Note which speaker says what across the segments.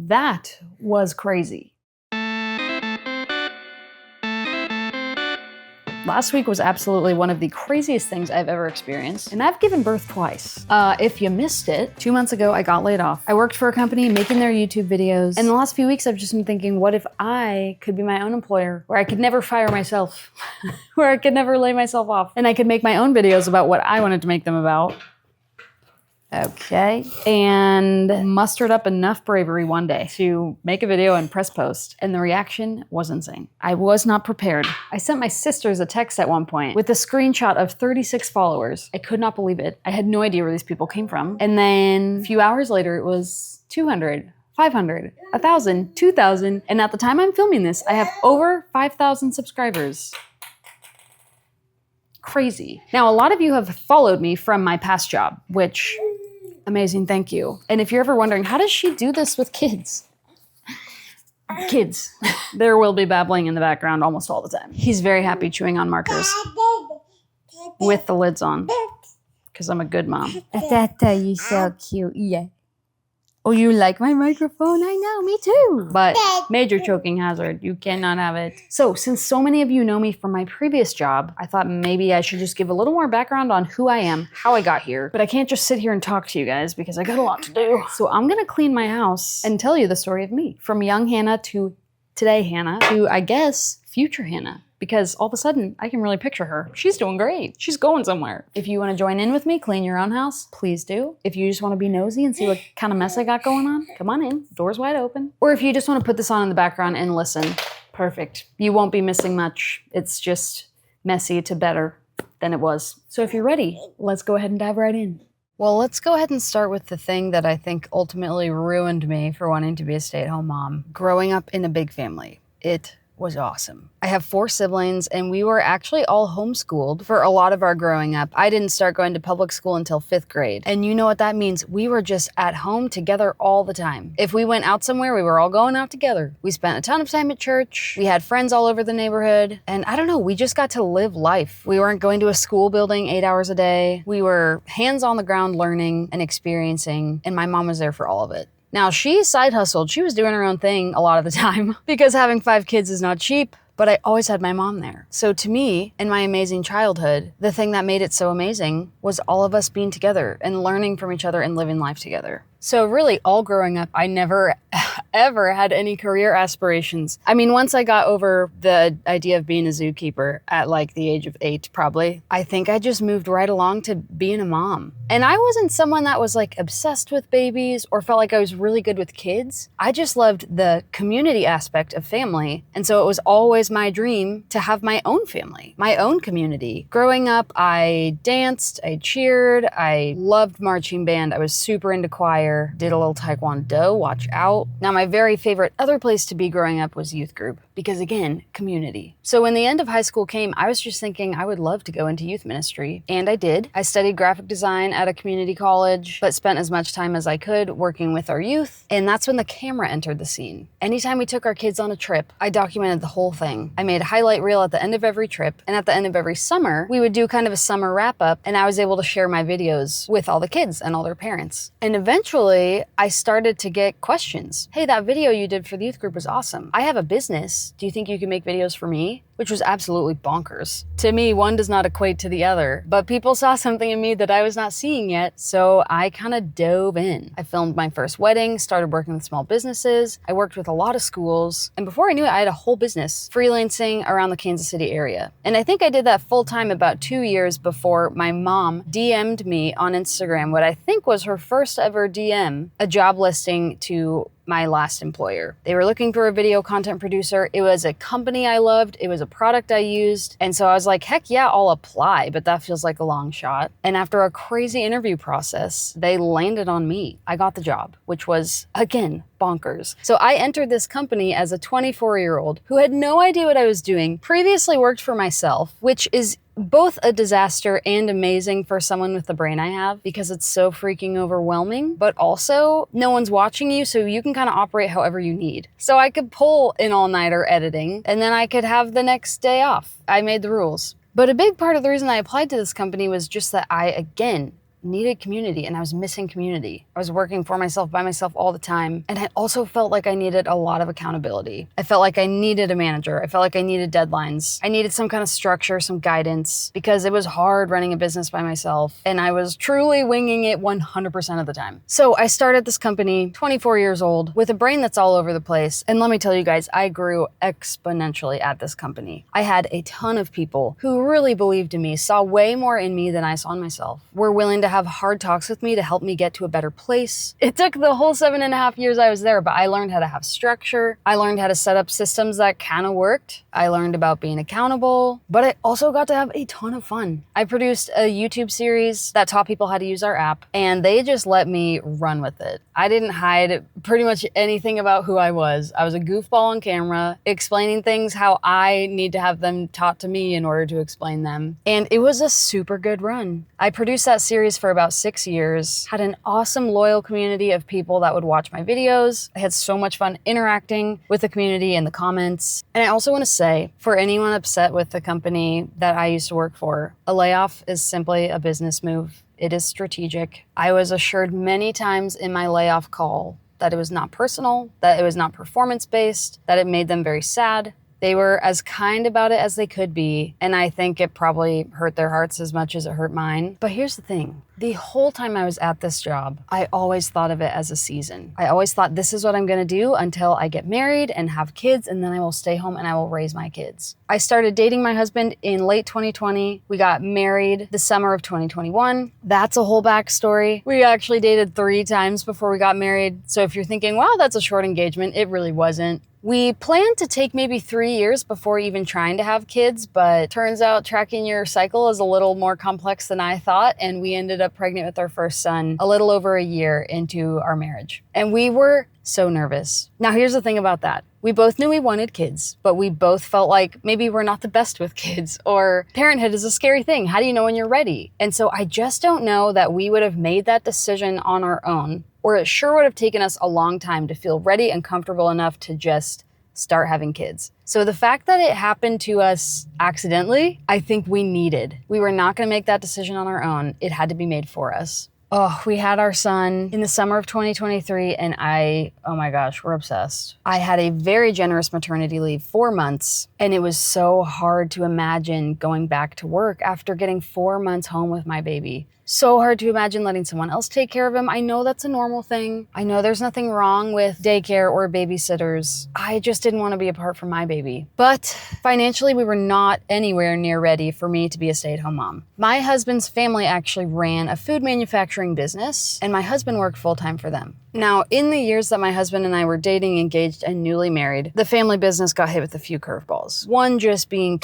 Speaker 1: that was crazy. Last week was absolutely one of the craziest things I've ever experienced, and I've given birth twice. If you missed it, 2 months ago, I got laid off. I worked for a company making their YouTube videos, and the last few weeks, I've just been thinking, what if I could be my own employer, where I could never fire myself, where I could never lay myself off, and I could make my own videos about what I wanted to make them about. Okay. And mustered up enough bravery one day to make a video and press post, and the reaction was insane. I was not prepared. I sent my sisters a text at one point with a screenshot of 36 followers. I could not believe it. I had no idea where these people came from. And then a few hours later, it was 200. 500, 1,000, 2,000, and at the time I'm filming this, I have over 5,000 subscribers. Crazy. Now, a lot of you have followed me from my past job, which, amazing, thank you. And if you're ever wondering, how does she do this with kids? Kids. There will be babbling in the background almost all the time. He's very happy chewing on markers with the lids on, because I'm a good mom. Tata, you're so cute, yeah. Oh, you like my microphone? I know, me too. But major choking hazard, you cannot have it. So since so many of you know me from my previous job, I thought maybe I should just give a little more background on who I am, how I got here. But I can't just sit here and talk to you guys because I got a lot to do. So I'm gonna clean my house and tell you the story of me. From young Hannah to today Hannah to, I guess, future Hannah. Because all of a sudden, I can really picture her. She's doing great. She's going somewhere. If you want to join in with me, clean your own house, please do. If you just want to be nosy and see what kind of mess I got going on, come on in. Door's wide open. Or if you just want to put this on in the background and listen, perfect. You won't be missing much. It's just messy to better than it was. So if you're ready, let's go ahead and dive right in. Well, let's go ahead and start with the thing that I think ultimately ruined me for wanting to be a stay-at-home mom. Growing up in a big family. It was awesome. I have 4 siblings, and we were actually all homeschooled for a lot of our growing up. I didn't start going to public school until 5th grade. And you know what that means? We were just at home together all the time. If we went out somewhere, we were all going out together. We spent a ton of time at church. We had friends all over the neighborhood. And I don't know, we just got to live life. We weren't going to a school building 8 hours a day. We were hands on the ground learning and experiencing, and my mom was there for all of it. Now, she side hustled. She was doing her own thing a lot of the time because having 5 kids is not cheap, but I always had my mom there. So to me, in my amazing childhood, the thing that made it so amazing was all of us being together and learning from each other and living life together. So really, all growing up, I never, ever had any career aspirations. I mean, once I got over the idea of being a zookeeper at like the age of 8, probably, I think I just moved right along to being a mom. And I wasn't someone that was like obsessed with babies or felt like I was really good with kids. I just loved the community aspect of family. And so it was always my dream to have my own family, my own community. Growing up, I danced, I cheered, I loved marching band. I was super into choir. Did a little taekwondo, watch out. Now, my very favorite other place to be growing up was youth group because, again, community. So when the end of high school came, I was just thinking I would love to go into youth ministry, and I did. I studied graphic design at a community college, but spent as much time as I could working with our youth, and that's when the camera entered the scene. Anytime we took our kids on a trip, I documented the whole thing. I made a highlight reel at the end of every trip, and at the end of every summer, we would do kind of a summer wrap-up, and I was able to share my videos with all the kids and all their parents. And eventually, I started to get questions. Hey, that video you did for the youth group was awesome. I have a business. Do you think you can make videos for me? Which was absolutely bonkers. To me, one does not equate to the other, but people saw something in me that I was not seeing yet, so I kind of dove in. I filmed my first wedding, started working with small businesses. I worked with a lot of schools, and before I knew it, I had a whole business freelancing around the Kansas City area. And I think I did that full time about 2 years before my mom DM'd me on Instagram what I think was her first ever DM, a job listing to my last employer. They were looking for a video content producer. It was a company I loved. It was a product I used. And so I was like, heck yeah, I'll apply, but that feels like a long shot. And after a crazy interview process, they landed on me. I got the job, which was, again, bonkers. So I entered this company as a 24-year-old who had no idea what I was doing, previously worked for myself, which is both a disaster and amazing for someone with the brain I have because it's so freaking overwhelming, but also no one's watching you, so you can kind of operate however you need. So I could pull an all-nighter editing and then I could have the next day off. I made the rules. But a big part of the reason I applied to this company was just that I, again, needed community and I was missing community. I was working for myself, by myself all the time. And I also felt like I needed a lot of accountability. I felt like I needed a manager. I felt like I needed deadlines. I needed some kind of structure, some guidance, because it was hard running a business by myself. And I was truly winging it 100% of the time. So I started this company, 24 years old, with a brain that's all over the place. And let me tell you guys, I grew exponentially at this company. I had a ton of people who really believed in me, saw way more in me than I saw in myself, were willing to have hard talks with me to help me get to a better place. It took the whole 7.5 years I was there, but I learned how to have structure. I learned how to set up systems that kind of worked. I learned about being accountable, but I also got to have a ton of fun. I produced a YouTube series that taught people how to use our app, and they just let me run with it. I didn't hide pretty much anything about who I was. I was a goofball on camera, explaining things how I need to have them taught to me in order to explain them. And it was a super good run. I produced that series for about 6 years, had an awesome loyal community of people that would watch my videos. I had so much fun interacting with the community in the comments. And I also want to say, for anyone upset with the company that I used to work for, a layoff is simply a business move. It is strategic. I was assured many times in my layoff call that it was not personal, that it was not performance-based, that it made them very sad. They were as kind about it as they could be, and I think it probably hurt their hearts as much as it hurt mine. But here's the thing. The whole time I was at this job, I always thought of it as a season. I always thought, this is what I'm gonna do until I get married and have kids, and then I will stay home and I will raise my kids. I started dating my husband in late 2020. We got married the summer of 2021. That's a whole backstory. We actually dated 3 times before we got married. So if you're thinking, wow, that's a short engagement, it really wasn't. We planned to take maybe 3 years before even trying to have kids, but turns out tracking your cycle is a little more complex than I thought, and we ended up pregnant with our first son a little over a year into our marriage. And we were so nervous. Now, here's the thing about that. We both knew we wanted kids, but we both felt like maybe we're not the best with kids, or parenthood is a scary thing. How do you know when you're ready? And so I just don't know that we would have made that decision on our own, or it sure would have taken us a long time to feel ready and comfortable enough to just start having kids. So the fact that it happened to us accidentally, I think we needed. We were not gonna make that decision on our own. It had to be made for us. Oh, we had our son in the summer of 2023, and oh my gosh, we're obsessed. I had a very generous maternity leave, 4 months, and it was so hard to imagine going back to work after getting 4 months home with my baby. So hard to imagine letting someone else take care of him. I know that's a normal thing. I know there's nothing wrong with daycare or babysitters. I just didn't want to be apart from my baby. But financially, we were not anywhere near ready for me to be a stay-at-home mom. My husband's family actually ran a food manufacturing business, and my husband worked full-time for them. Now, in the years that my husband and I were dating, engaged, and newly married, the family business got hit with a few curveballs. One just being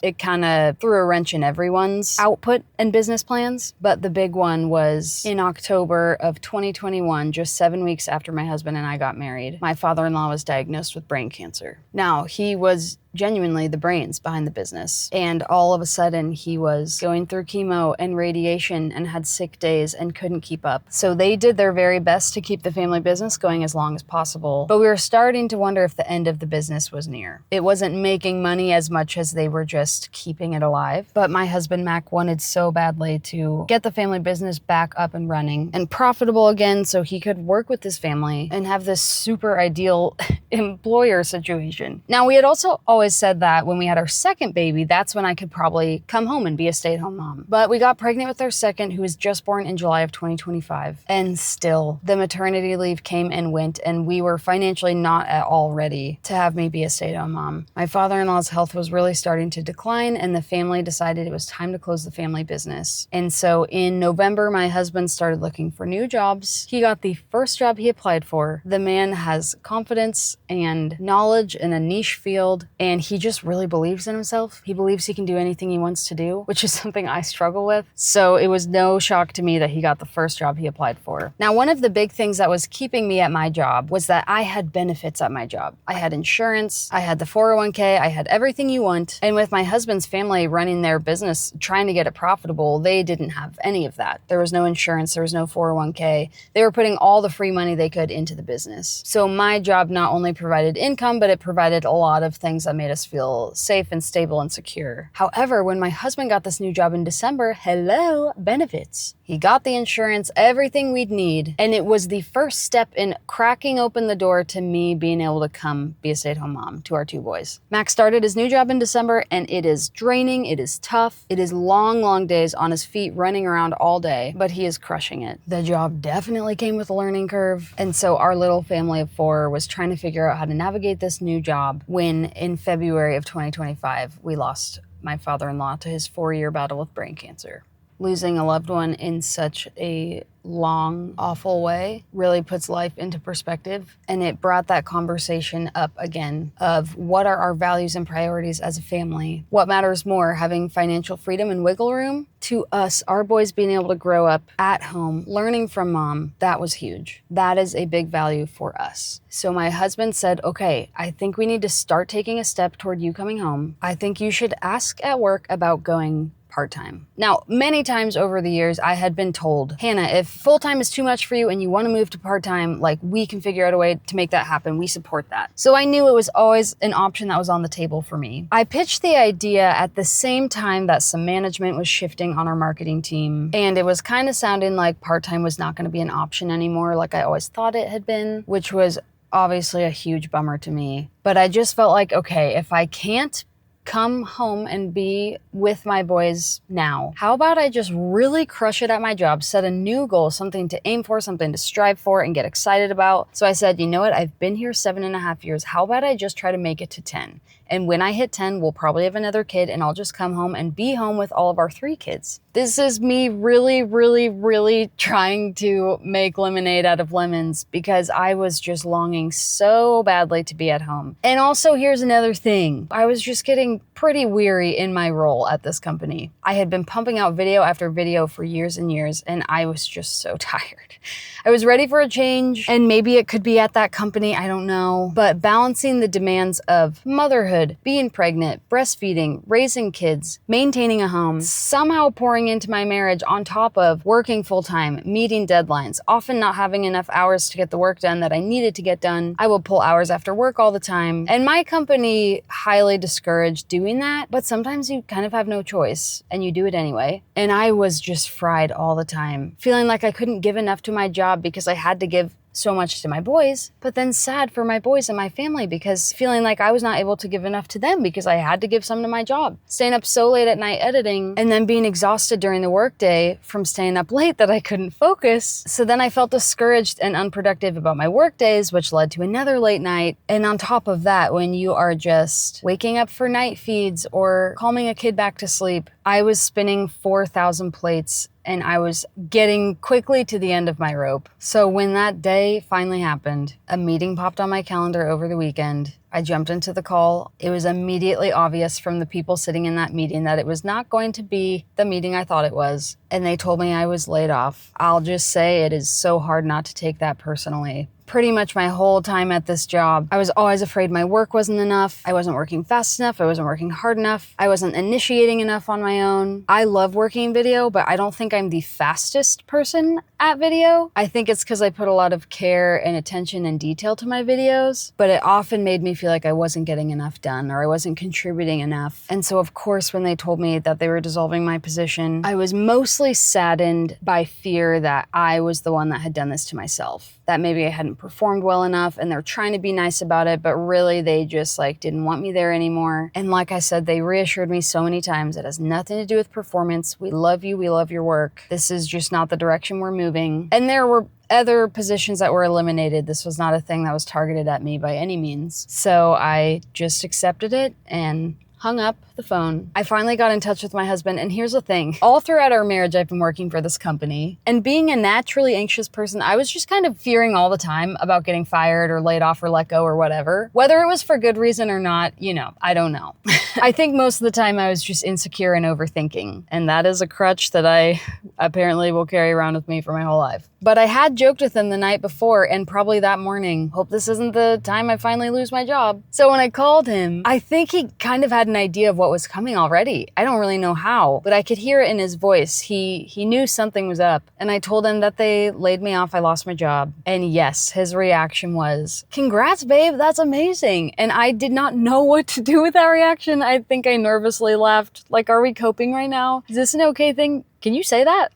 Speaker 1: it kind of threw a wrench in everyone's output and business plans. But the big one was in October of 2021, just 7 weeks after my husband and I got married, my father-in-law was diagnosed with brain cancer. Now, he was genuinely the brains behind the business. And all of a sudden he was going through chemo and radiation and had sick days and couldn't keep up. So they did their very best to keep the family business going as long as possible. But we were starting to wonder if the end of the business was near. It wasn't making money as much as they were just keeping it alive. But my husband, Mac, wanted so badly to get the family business back up and running and profitable again so he could work with his family and have this super ideal employer situation. Now, we had also always said that when we had our second baby, that's when I could probably come home and be a stay-at-home mom. But we got pregnant with our second, who was just born in July of 2025. And still, the maternity leave came and went, and we were financially not at all ready to have me be a stay-at-home mom. My father-in-law's health was really starting to decline, and the family decided it was time to close the family business. And so in November, my husband started looking for new jobs. He got the first job he applied for. The man has confidence and knowledge in a niche field, and he just really believes in himself. He believes he can do anything he wants to do, which is something I struggle with. So it was no shock to me that he got the first job he applied for. Now, one of the big things that was keeping me at my job was that I had benefits at my job. I had insurance, I had the 401k, I had everything you want. And with my husband's family running their business, trying to get it profitable, they didn't have any of that. There was no insurance, there was no 401k. They were putting all the free money they could into the business. So my job not only provided income, but it provided a lot of things that made made us feel safe and stable and secure. However, when my husband got this new job in December, hello, benefits. He got the insurance, everything we'd need, and it was the first step in cracking open the door to me being able to come be a stay-at-home mom to our 2 boys. Max started his new job in December, and it is draining, it is tough, it is long, long days on his feet running around all day, but he is crushing it. The job definitely came with a learning curve, and so our little family of 4 was trying to figure out how to navigate this new job when in February of 2025, we lost my father-in-law to his 4-year battle with brain cancer. Losing a loved one in such a long, awful way really puts life into perspective. And it brought that conversation up again of what are our values and priorities as a family? What matters more, having financial freedom and wiggle room? To us, our boys being able to grow up at home, learning from mom, that was huge. That is a big value for us. So my husband said, okay, I think we need to start taking a step toward you coming home. I think you should ask at work about going part-time. Now, many times over the years, I had been told, Hannah, if full-time is too much for you and you want to move to part-time, like we can figure out a way to make that happen. We support that. So I knew it was always an option that was on the table for me. I pitched the idea at the same time that some management was shifting on our marketing team, and it was kind of sounding like part-time was not going to be an option anymore, like I always thought it had been, which was obviously a huge bummer to me. But I just felt like, okay, if I can't come home and be with my boys now, how about I just really crush it at my job, set a new goal, something to aim for, something to strive for and get excited about. So I said, you know what, I've been here 7.5 years. How about I just try to make it to 10? And when I hit 10, we'll probably have another kid and I'll just come home and be home with all of our 3 kids. This is me really, really, really trying to make lemonade out of lemons because I was just longing so badly to be at home. And also, here's another thing. I was just getting pretty weary in my role at this company. I had been pumping out video after video for years and years, and I was just so tired. I was ready for a change, and maybe it could be at that company, I don't know. But balancing the demands of motherhood, being pregnant, breastfeeding, raising kids, maintaining a home, somehow pouring into my marriage on top of working full-time, meeting deadlines, often not having enough hours to get the work done that I needed to get done. I would pull hours after work all the time. And my company highly discouraged doing that, but sometimes you kind of have no choice and you do it anyway. And I was just fried all the time, feeling like I couldn't give enough to my job because I had to give so much to my boys, but then sad for my boys and my family because feeling like I was not able to give enough to them because I had to give some to my job. Staying up so late at night editing and then being exhausted during the workday from staying up late that I couldn't focus. So then I felt discouraged and unproductive about my work days, which led to another late night. And on top of that, when you are just waking up for night feeds or calming a kid back to sleep, I was spinning 4,000 plates and I was getting quickly to the end of my rope. So when that day finally happened, a meeting popped on my calendar over the weekend. I jumped into the call. It was immediately obvious from the people sitting in that meeting that it was not going to be the meeting I thought it was. And they told me I was laid off. I'll just say it is so hard not to take that personally. Pretty much my whole time at this job, I was always afraid my work wasn't enough. I wasn't working fast enough. I wasn't working hard enough. I wasn't initiating enough on my own. I love working video, but I don't think I'm the fastest person at video. I think it's because I put a lot of care and attention and detail to my videos, but it often made me feel like I wasn't getting enough done or I wasn't contributing enough. And so of course, when they told me that they were dissolving my position, I was mostly saddened by fear that I was the one that had done this to myself, that maybe I hadn't performed well enough and they're trying to be nice about it, but really they just didn't want me there anymore. And like I said, they reassured me so many times it has nothing to do with performance. We love you. We love your work. This is just not the direction we're moving. And there were other positions that were eliminated. This was not a thing that was targeted at me by any means. So I just accepted it and hung up the phone. I finally got in touch with my husband, and here's the thing. All throughout our marriage, I've been working for this company, and being a naturally anxious person, I was just kind of fearing all the time about getting fired or laid off or let go or whatever. Whether it was for good reason or not, I don't know. I think most of the time I was just insecure and overthinking, and that is a crutch that I apparently will carry around with me for my whole life. But I had joked with him the night before and probably that morning, hope this isn't the time I finally lose my job. So when I called him, I think he kind of had an an idea of what was coming already. I don't really know how, but I could hear it in his voice. He knew something was up. And I told him that they laid me off. I lost my job. And yes, his reaction was, "Congrats, babe. That's amazing." And I did not know what to do with that reaction. I think I nervously laughed. Like, are we coping right now? Is this an okay thing? Can you say that?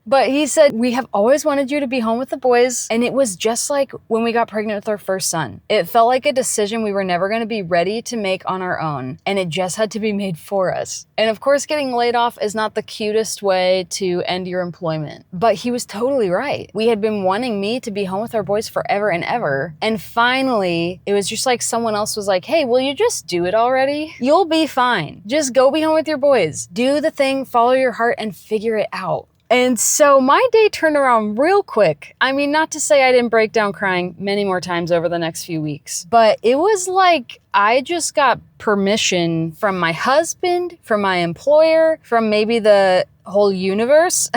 Speaker 1: But he said, "We have always wanted you to be home with the boys." And it was just like when we got pregnant with our first son. It felt like a decision we were never going to be ready to make on our own. And it just had to be made for us. And of course, getting laid off is not the cutest way to end your employment. But he was totally right. We had been wanting me to be home with our boys forever and ever. And finally, it was just like someone else was like, "Hey, will you just do it already? You'll be fine. Just go be home with your boys. Do the thing, follow your heart, and figure it out." And so my day turned around real quick. I mean, not to say I didn't break down crying many more times over the next few weeks, but it was like I just got permission from my husband, from my employer, from maybe the whole universe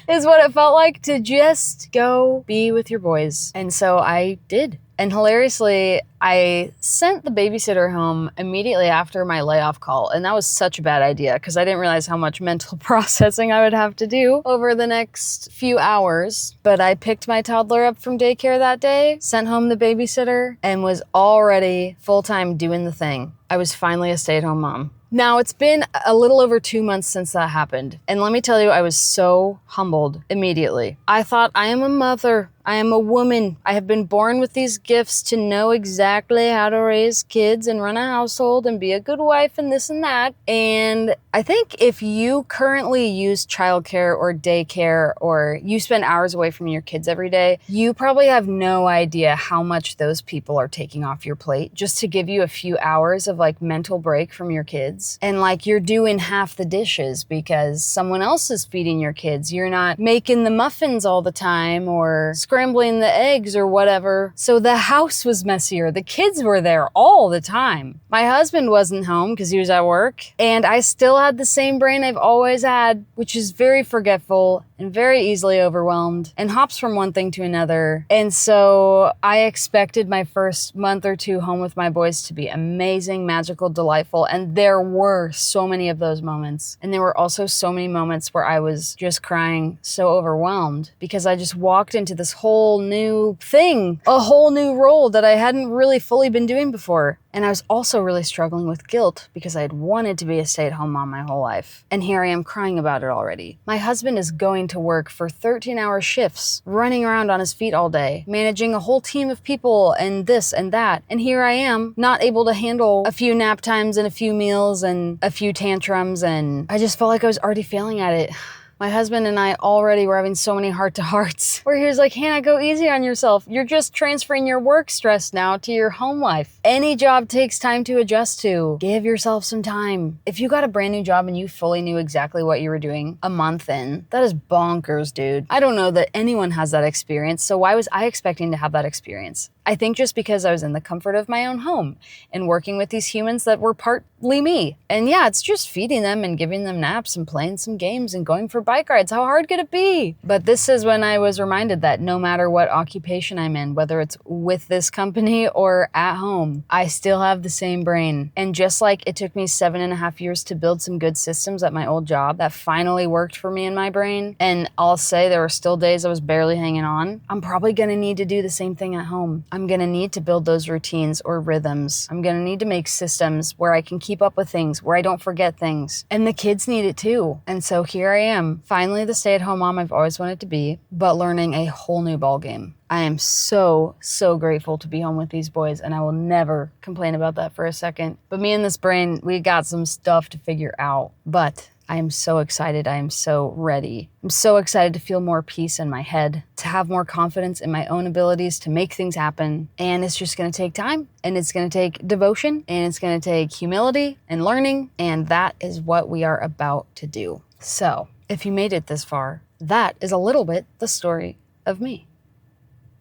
Speaker 1: is what it felt like, to just go be with your boys. And so I did. And hilariously, I sent the babysitter home immediately after my layoff call. And that was such a bad idea because I didn't realize how much mental processing I would have to do over the next few hours. But I picked my toddler up from daycare that day, sent home the babysitter, and was already full-time doing the thing. I was finally a stay-at-home mom. Now, it's been a little over 2 months since that happened. And let me tell you, I was so humbled immediately. I thought, I am a mother. I am a woman. I have been born with these gifts to know exactly how to raise kids and run a household and be a good wife and this and that. And I think if you currently use childcare or daycare or you spend hours away from your kids every day, you probably have no idea how much those people are taking off your plate just to give you a few hours of like mental break from your kids. And like you're doing half the dishes because someone else is feeding your kids. You're not making the muffins all the time or scrambling the eggs or whatever. So the house was messier. The kids were there all the time. My husband wasn't home because he was at work. And I still had the same brain I've always had, which is very forgetful and very easily overwhelmed and hops from one thing to another. And so I expected my first month or two home with my boys to be amazing, magical, delightful. And there were so many of those moments. And there were also so many moments where I was just crying so overwhelmed because I just walked into this whole new thing, a whole new role that I hadn't really fully been doing before. And I was also really struggling with guilt because I had wanted to be a stay-at-home mom my whole life. And here I am crying about it already. My husband is going to work for 13-hour shifts, running around on his feet all day, managing a whole team of people and this and that. And here I am, not able to handle a few nap times and a few meals and a few tantrums. And I just felt like I was already failing at it. My husband and I already were having so many heart-to-hearts where he was like, "Hannah, go easy on yourself. You're just transferring your work stress now to your home life. Any job takes time to adjust to. Give yourself some time." If you got a brand new job and you fully knew exactly what you were doing a month in, that is bonkers, dude. I don't know that anyone has that experience, so why was I expecting to have that experience? I think just because I was in the comfort of my own home and working with these humans that were partly me. And yeah, it's just feeding them and giving them naps and playing some games and going for bike rides. How hard could it be? But this is when I was reminded that no matter what occupation I'm in, whether it's with this company or at home, I still have the same brain. And just like it took me 7.5 years to build some good systems at my old job that finally worked for me and my brain, and I'll say there were still days I was barely hanging on, I'm probably gonna need to do the same thing at home. I'm gonna need to build those routines or rhythms. I'm gonna need to make systems where I can keep up with things, where I don't forget things. And the kids need it too. And so here I am, finally the stay-at-home mom I've always wanted to be, but learning a whole new ballgame. I am so grateful to be home with these boys, and I will never complain about that for a second. But me and this brain, we got some stuff to figure out. But I am so excited. I am so ready. I'm so excited to feel more peace in my head, to have more confidence in my own abilities to make things happen. And it's just gonna take time, and it's gonna take devotion, and it's gonna take humility and learning, and that is what we are about to do. So, if you made it this far, that is a little bit the story of me.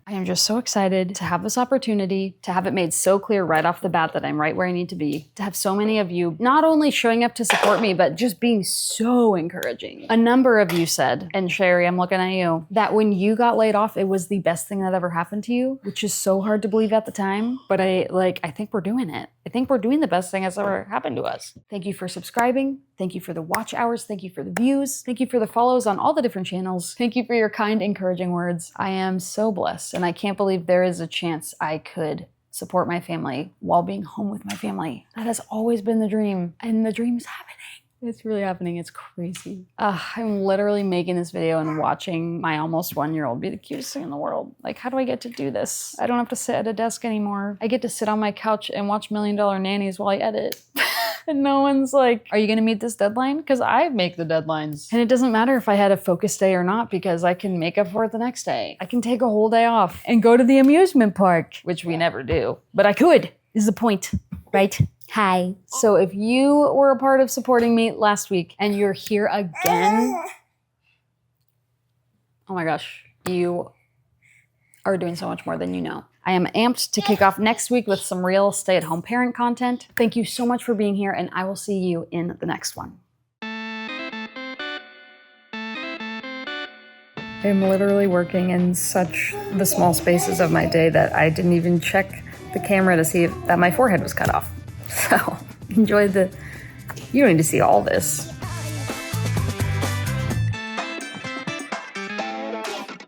Speaker 1: I am just so excited to have this opportunity, to have it made so clear right off the bat that I'm right where I need to be, to have so many of you not only showing up to support me, but just being so encouraging. A number of you said, and Sherry, I'm looking at you, that when you got laid off, it was the best thing that ever happened to you, which is so hard to believe at the time. But I think we're doing it. I think we're doing the best thing that's ever happened to us. Thank you for subscribing. Thank you for the watch hours. Thank you for the views. Thank you for the follows on all the different channels. Thank you for your kind, encouraging words. I am so blessed, and I can't believe there is a chance I could support my family while being home with my family. That has always been the dream, and the dream is happening. It's really happening. It's crazy. I'm literally making this video and watching my almost 1-year-old be the cutest thing in the world. Like, how do I get to do this? I don't have to sit at a desk anymore. I get to sit on my couch and watch $1 Million Nannies while I edit. And no one's like, are you gonna meet this deadline? Because I make the deadlines. And it doesn't matter if I had a focus day or not, because I can make up for it the next day. I can take a whole day off and go to the amusement park, which we never do. But I could, is the point, right? Hi. So if you were a part of supporting me last week and you're here again, oh my gosh, you are doing so much more than you know. I am amped to kick off next week with some real stay-at-home parent content. Thank you so much for being here, and I will see you in the next one. I'm literally working in such the small spaces of my day that I didn't even check the camera to see that my forehead was cut off. So enjoy you don't need to see all this.